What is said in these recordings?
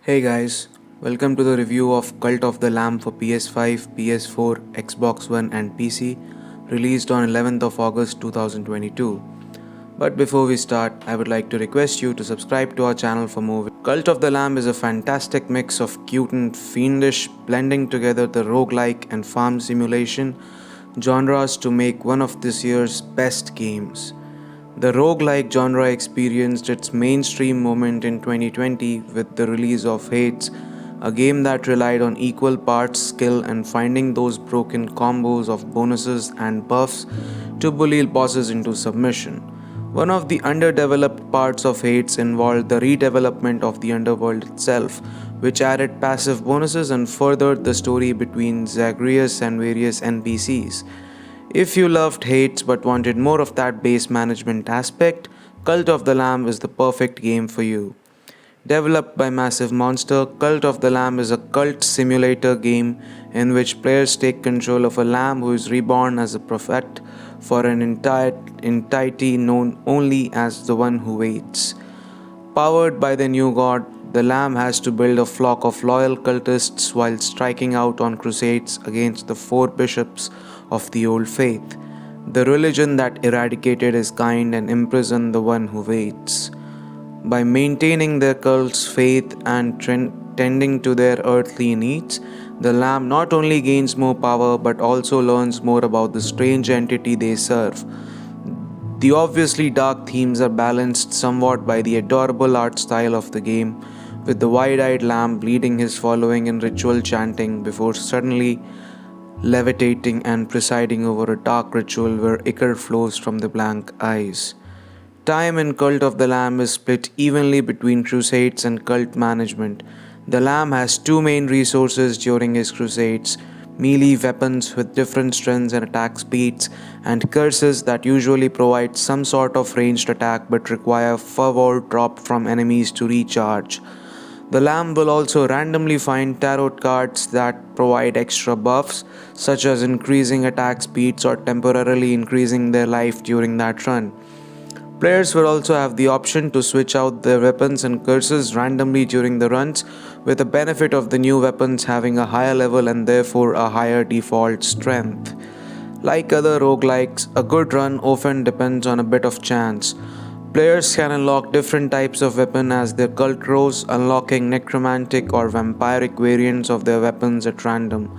Hey guys, welcome to the review of Cult of the Lamb for PS5, PS4, Xbox One, and PC, released on 11th of August 2022. But before we start, I would like to request you to subscribe to our channel for more. Cult of the Lamb is a fantastic mix of cute and fiendish, blending together the roguelike and farm simulation genres to make one of this year's best games. The roguelike genre experienced its mainstream moment in 2020 with the release of Hades, a game that relied on equal parts skill and finding those broken combos of bonuses and buffs to bully bosses into submission. One of the underdeveloped parts of Hades involved the redevelopment of the underworld itself, which added passive bonuses and furthered the story between Zagreus and various NPCs. If you loved Hades but wanted more of that base management aspect, Cult of the Lamb is the perfect game for you. Developed by Massive Monster, Cult of the Lamb is a cult simulator game in which players take control of a lamb who is reborn as a prophet for an entity known only as the One Who Waits. Powered by the new god, the Lamb has to build a flock of loyal cultists while striking out on crusades against the four bishops of the old faith, the religion that eradicated his kind and imprisoned the One Who Waits. By maintaining their cult's faith and tending to their earthly needs, the Lamb not only gains more power but also learns more about the strange entity they serve. The obviously dark themes are balanced somewhat by the adorable art style of the game, with the wide-eyed lamb leading his following in ritual chanting before suddenly levitating and presiding over a dark ritual where ichor flows from the blank eyes. Time in Cult of the Lamb is split evenly between crusades and cult management. The Lamb has two main resources during his crusades: melee weapons with different strengths and attack speeds, and curses that usually provide some sort of ranged attack but require fervor dropped from enemies to recharge. The Lamb will also randomly find tarot cards that provide extra buffs, such as increasing attack speeds or temporarily increasing their life during that run. Players will also have the option to switch out their weapons and curses randomly during the runs, with the benefit of the new weapons having a higher level and therefore a higher default strength. Like other roguelikes, a good run often depends on a bit of chance. Players can unlock different types of weapon as their cult grows, unlocking necromantic or vampiric variants of their weapons at random.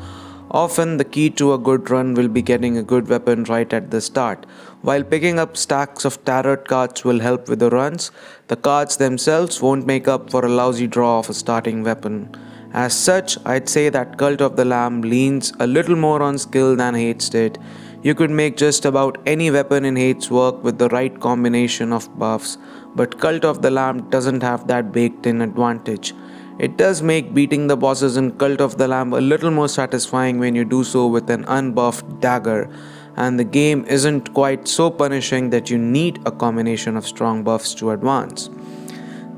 Often, the key to a good run will be getting a good weapon right at the start. While picking up stacks of tarot cards will help with the runs, the cards themselves won't make up for a lousy draw of a starting weapon. As such, I'd say that Cult of the Lamb leans a little more on skill than Hades did. You could make just about any weapon in Hades work with the right combination of buffs, but Cult of the Lamb doesn't have that baked in advantage. It does make beating the bosses in Cult of the Lamb a little more satisfying when you do so with an unbuffed dagger, and the game isn't quite so punishing that you need a combination of strong buffs to advance.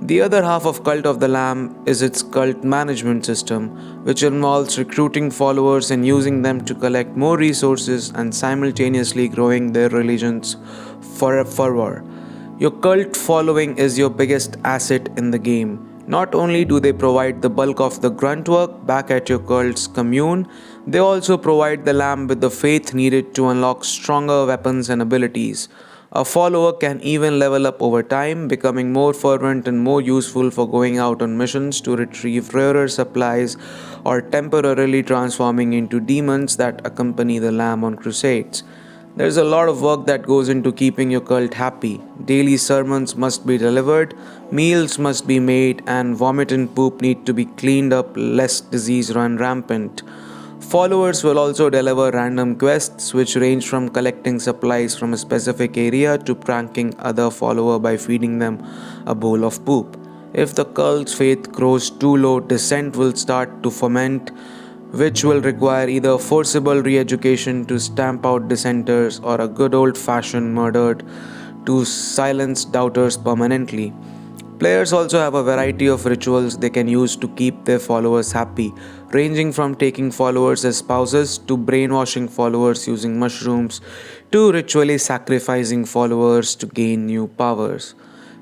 The other half of Cult of the Lamb is its cult management system, which involves recruiting followers and using them to collect more resources and simultaneously growing their religions for a fervor. Your cult following is your biggest asset in the game. Not only do they provide the bulk of the grunt work back at your cult's commune, they also provide the lamb with the faith needed to unlock stronger weapons and abilities. A follower can even level up over time, becoming more fervent and more useful for going out on missions to retrieve rarer supplies or temporarily transforming into demons that accompany the lamb on crusades. There's a lot of work that goes into keeping your cult happy. Daily sermons must be delivered, meals must be made, and vomit and poop need to be cleaned up lest disease run rampant. Followers will also deliver random quests which range from collecting supplies from a specific area to pranking other follower by feeding them a bowl of poop. If the cult's faith grows too low, dissent will start to foment, which will require either forcible re-education to stamp out dissenters or a good old-fashioned murder to silence doubters permanently. Players also have a variety of rituals they can use to keep their followers happy, ranging from taking followers as spouses to brainwashing followers using mushrooms to ritually sacrificing followers to gain new powers.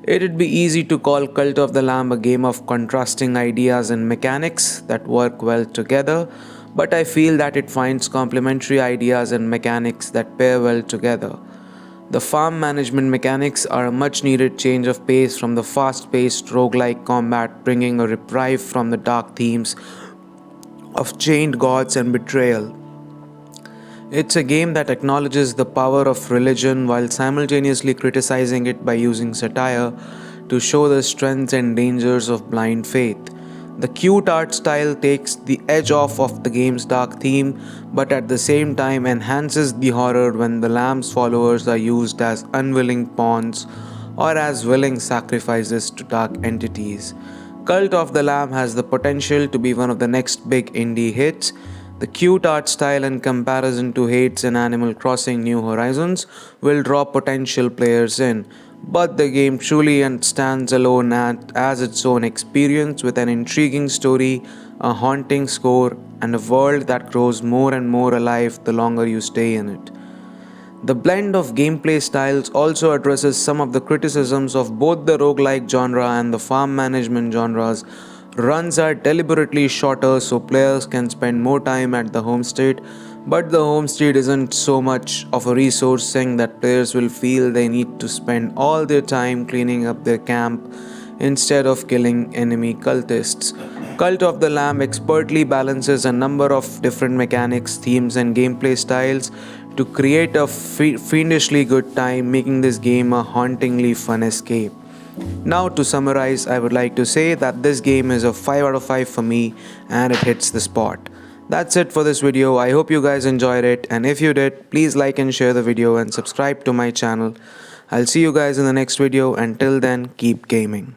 It'd be easy to call Cult of the Lamb a game of contrasting ideas and mechanics that work well together, but I feel that it finds complementary ideas and mechanics that pair well together. The farm management mechanics are a much needed change of pace from the fast paced roguelike combat, bringing a reprieve from the dark themes of chained gods and betrayal. It's a game that acknowledges the power of religion while simultaneously criticizing it by using satire to show the strengths and dangers of blind faith. The cute art style takes the edge off of the game's dark theme, but at the same time enhances the horror when the Lamb's followers are used as unwilling pawns or as willing sacrifices to dark entities. Cult of the Lamb has the potential to be one of the next big indie hits. The cute art style, in comparison to Hades and Animal Crossing New Horizons, will draw potential players in, but the game truly stands alone as its own experience with an intriguing story, a haunting score, and a world that grows more and more alive the longer you stay in it. The blend of gameplay styles also addresses some of the criticisms of both the roguelike genre and the farm management genres. Runs are deliberately shorter so players can spend more time at the homestead, but the homestead isn't so much of a resource saying that players will feel they need to spend all their time cleaning up their camp instead of killing enemy cultists. Cult of the Lamb expertly balances a number of different mechanics, themes, and gameplay styles to create a fiendishly good time, making this game a hauntingly fun escape. Now, to summarize, I would like to say that this game is a 5 out of 5 for me and it hits the spot. That's it for this video. I hope you guys enjoyed it, and if you did, please like and share the video and subscribe to my channel. I'll see you guys in the next video. Until then, keep gaming.